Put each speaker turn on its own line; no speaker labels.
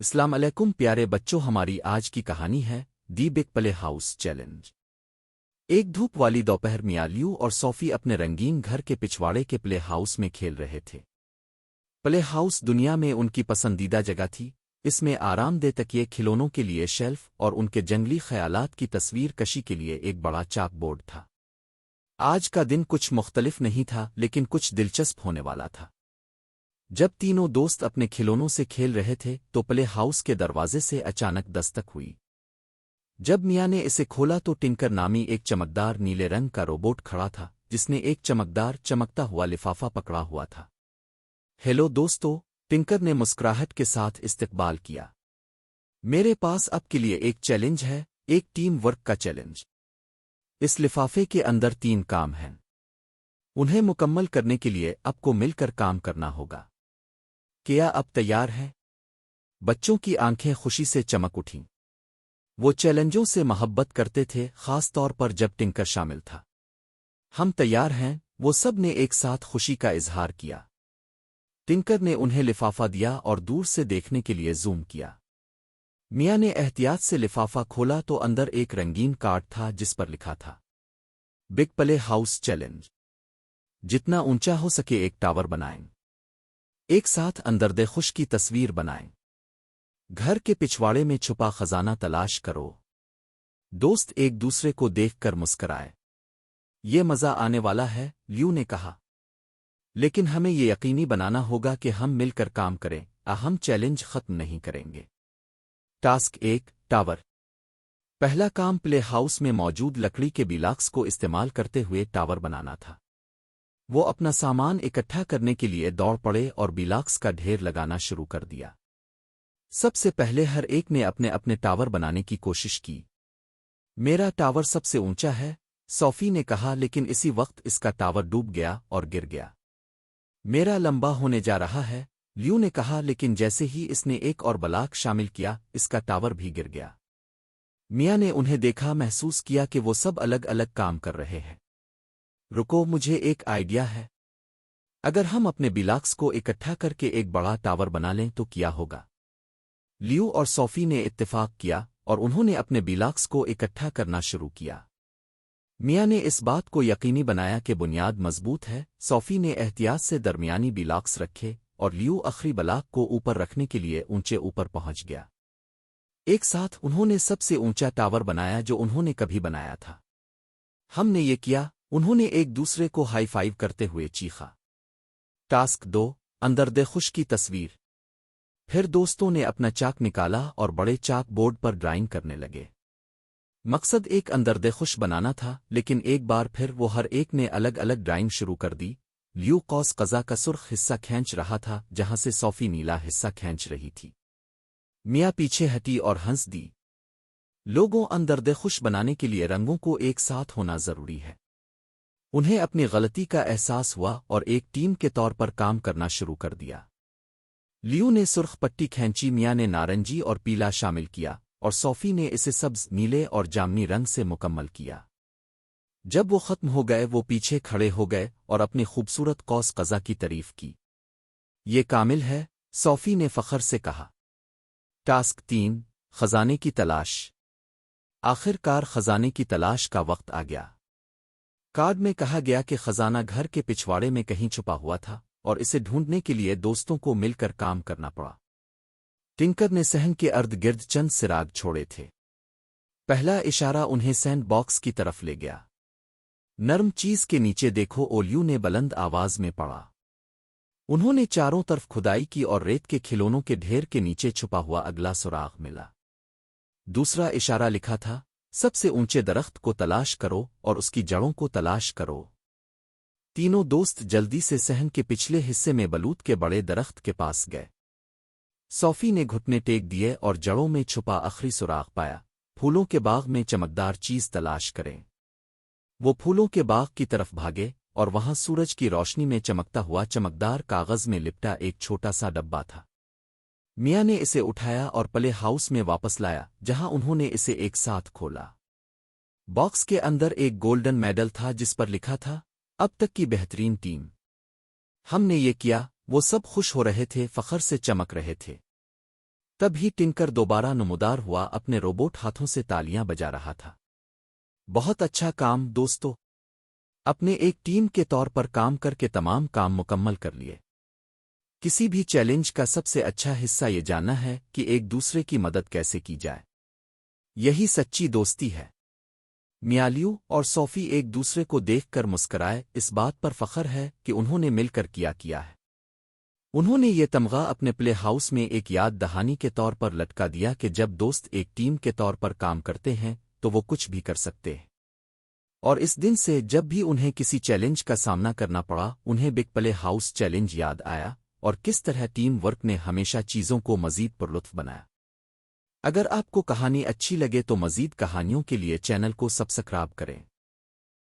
السلام علیکم پیارے بچوں، ہماری آج کی کہانی ہے the big play house challenge. ایک دھوپ والی دوپہر میاں لیو اور صوفی اپنے رنگین گھر کے پچھواڑے کے پلے ہاؤس میں کھیل رہے تھے۔ پلے ہاؤس دنیا میں ان کی پسندیدہ جگہ تھی۔ اس میں آرام دہ تکیے، کھلونوں کے لیے شیلف اور ان کے جنگلی خیالات کی تصویر کشی کے لیے ایک بڑا چاک بورڈ تھا۔ آج کا دن کچھ مختلف نہیں تھا، لیکن کچھ دلچسپ ہونے والا تھا۔ جب تینوں دوست اپنے کھلونوں سے کھیل رہے تھے تو پلے ہاؤس کے دروازے سے اچانک دستک ہوئی۔ جب میاں نے اسے کھولا تو ٹنکر نامی ایک چمکدار نیلے رنگ کا روبوٹ کھڑا تھا، جس نے ایک چمکدار چمکتا ہوا لفافہ پکڑا ہوا تھا۔ ہیلو دوستو، ٹنکر نے مسکراہٹ کے ساتھ استقبال کیا۔ میرے پاس اب کے لیے ایک چیلنج ہے، ایک ٹیم ورک کا چیلنج۔ اس لفافے کے اندر 3 کام ہیں۔ انہیں مکمل کرنے کے لیے اب کو مل کر کام کرنا ہوگا۔ کیا اب تیار ہے؟ بچوں کی آنکھیں خوشی سے چمک اٹھیں۔ وہ چیلنجوں سے محبت کرتے تھے، خاص طور پر جب ٹنکر شامل تھا۔ ہم تیار ہیں، وہ سب نے ایک ساتھ خوشی کا اظہار کیا۔ ٹنکر نے انہیں لفافہ دیا اور دور سے دیکھنے کے لیے زوم کیا۔ میاں نے احتیاط سے لفافہ کھولا تو اندر ایک رنگین کارڈ تھا جس پر لکھا تھا بگ پلے ہاؤس چیلنج۔ جتنا اونچا ہو سکے ایک ٹاور بنائیں۔ ایک ساتھ اندردے خوش کی تصویر بنائیں۔ گھر کے پچھواڑے میں چھپا خزانہ تلاش کرو۔ دوست ایک دوسرے کو دیکھ کر مسکرائے۔ یہ مزہ آنے والا ہے، لیو نے کہا۔ لیکن ہمیں یہ یقینی بنانا ہوگا کہ ہم مل کر کام کریں، ہم چیلنج ختم نہیں کریں گے۔ Task 1 tower. پہلا کام پلے ہاؤس میں موجود لکڑی کے بلاکس کو استعمال کرتے ہوئے ٹاور بنانا تھا۔ وہ اپنا سامان اکٹھا کرنے کے لیے دوڑ پڑے اور بلاکس کا ڈھیر لگانا شروع کر دیا۔ سب سے پہلے ہر ایک نے اپنے اپنے ٹاور بنانے کی کوشش کی۔ میرا ٹاور سب سے اونچا ہے، صوفی نے کہا، لیکن اسی وقت اس کا ٹاور ڈوب گیا اور گر گیا۔ میرا لمبا ہونے جا رہا ہے، لیو نے کہا، لیکن جیسے ہی اس نے ایک اور بلاک شامل کیا اس کا ٹاور بھی گر گیا۔ میاں نے انہیں دیکھا، محسوس کیا کہ وہ سب الگ الگ کام کر رہے ہیں۔ رکو، مجھے ایک آئیڈیا ہے۔ اگر ہم اپنے بلاکس کو اکٹھا کر کے ایک بڑا ٹاور بنا لیں تو کیا ہوگا؟ لیو اور صوفی نے اتفاق کیا اور انہوں نے اپنے بلاکس کو اکٹھا کرنا شروع کیا۔ میاں نے اس بات کو یقینی بنایا کہ بنیاد مضبوط ہے۔ صوفی نے احتیاط سے درمیانی بلاکس رکھے اور لیو آخری بلاک کو اوپر رکھنے کے لیے اونچے اوپر پہنچ گیا۔ ایک ساتھ انہوں نے سب سے اونچا ٹاور بنایا جو انہوں نے کبھی بنایا تھا۔ ہم نے یہ کیا، انہوں نے ایک دوسرے کو ہائی فائیو کرتے ہوئے چیخا۔ ٹاسک 2 اندردے خوش کی تصویر۔ پھر دوستوں نے اپنا چاک نکالا اور بڑے چاک بورڈ پر ڈرائنگ کرنے لگے۔ مقصد ایک اندردے خوش بنانا تھا، لیکن ایک بار پھر وہ ہر ایک نے الگ الگ ڈرائنگ شروع کر دی۔ لیو قوس قزح کا سرخ حصہ کھینچ رہا تھا، جہاں سے صوفی نیلا حصہ کھینچ رہی تھی۔ میاں پیچھے ہٹی اور ہنس دی۔ لوگوں، اندردے خوش بنانے کے لیے رنگوں کو ایک ساتھ ہونا ضروری ہے۔ انہیں اپنی غلطی کا احساس ہوا اور ایک ٹیم کے طور پر کام کرنا شروع کر دیا۔ لیو نے سرخ پٹی کھینچی، میاں نے نارنجی اور پیلا شامل کیا، اور صوفی نے اسے سبز، نیلے اور جامنی رنگ سے مکمل کیا۔ جب وہ ختم ہو گئے وہ پیچھے کھڑے ہو گئے اور اپنی خوبصورت قوس قزح کی تعریف کی۔ یہ کامل ہے، صوفی نے فخر سے کہا۔ ٹاسک 3 خزانے کی تلاش۔ آخر کار خزانے کی تلاش کا وقت آ گیا۔ کارڈ میں کہا گیا کہ خزانہ گھر کے پچھواڑے میں کہیں چھپا ہوا تھا اور اسے ڈھونڈنے کے لیے دوستوں کو مل کر کام کرنا پڑا۔ ٹنکر نے صحن کے ارد گرد چند سراغ چھوڑے تھے۔ پہلا اشارہ انہیں سینڈ باکس کی طرف لے گیا۔ نرم چیز کے نیچے دیکھو، اولیو نے بلند آواز میں پڑھا۔ انہوں نے چاروں طرف کھدائی کی اور ریت کے کھلونوں کے ڈھیر کے نیچے چھپا ہوا اگلا سراغ ملا۔ دوسرا اشارہ لکھا تھا، سب سے اونچے درخت کو تلاش کرو اور اس کی جڑوں کو تلاش کرو۔ تینوں دوست جلدی سے صحن کے پچھلے حصے میں بلوط کے بڑے درخت کے پاس گئے۔ صوفی نے گھٹنے ٹیک دیے اور جڑوں میں چھپا آخری سراغ پایا۔ پھولوں کے باغ میں چمکدار چیز تلاش کریں۔ وہ پھولوں کے باغ کی طرف بھاگے اور وہاں سورج کی روشنی میں چمکتا ہوا چمکدار کاغذ میں لپٹا ایک چھوٹا سا ڈبہ تھا۔ میاں نے اسے اٹھایا اور پلے ہاؤس میں واپس لایا، جہاں انہوں نے اسے ایک ساتھ کھولا۔ باکس کے اندر ایک گولڈن میڈل تھا جس پر لکھا تھا، اب تک کی بہترین ٹیم۔ ہم نے یہ کیا، وہ سب خوش ہو رہے تھے، فخر سے چمک رہے تھے۔ تب ہی ٹنکر دوبارہ نمودار ہوا، اپنے روبوٹ ہاتھوں سے تالیاں بجا رہا تھا۔ بہت اچھا کام دوستو! اپنے ایک ٹیم کے طور پر کام کر کے تمام کام مکمل کر لیے۔ کسی بھی چیلنج کا سب سے اچھا حصہ یہ جاننا ہے کہ ایک دوسرے کی مدد کیسے کی جائے۔ یہی سچی دوستی ہے۔ میالیو اور صوفی ایک دوسرے کو دیکھ کر مسکرائے، اس بات پر فخر ہے کہ انہوں نے مل کر کیا ہے۔ انہوں نے یہ تمغہ اپنے پلے ہاؤس میں ایک یاد دہانی کے طور پر لٹکا دیا کہ جب دوست ایک ٹیم کے طور پر کام کرتے ہیں تو وہ کچھ بھی کر سکتے ہیں۔ اور اس دن سے جب بھی انہیں کسی چیلنج کا سامنا کرنا پڑا، انہیں بگ پلے ہاؤس چیلنج یاد آیا اور کس طرح ٹیم ورک نے ہمیشہ چیزوں کو مزید پرلطف بنایا۔ اگر آپ کو کہانی اچھی لگے تو مزید کہانیوں کے لیے چینل کو سبسکرائب کریں۔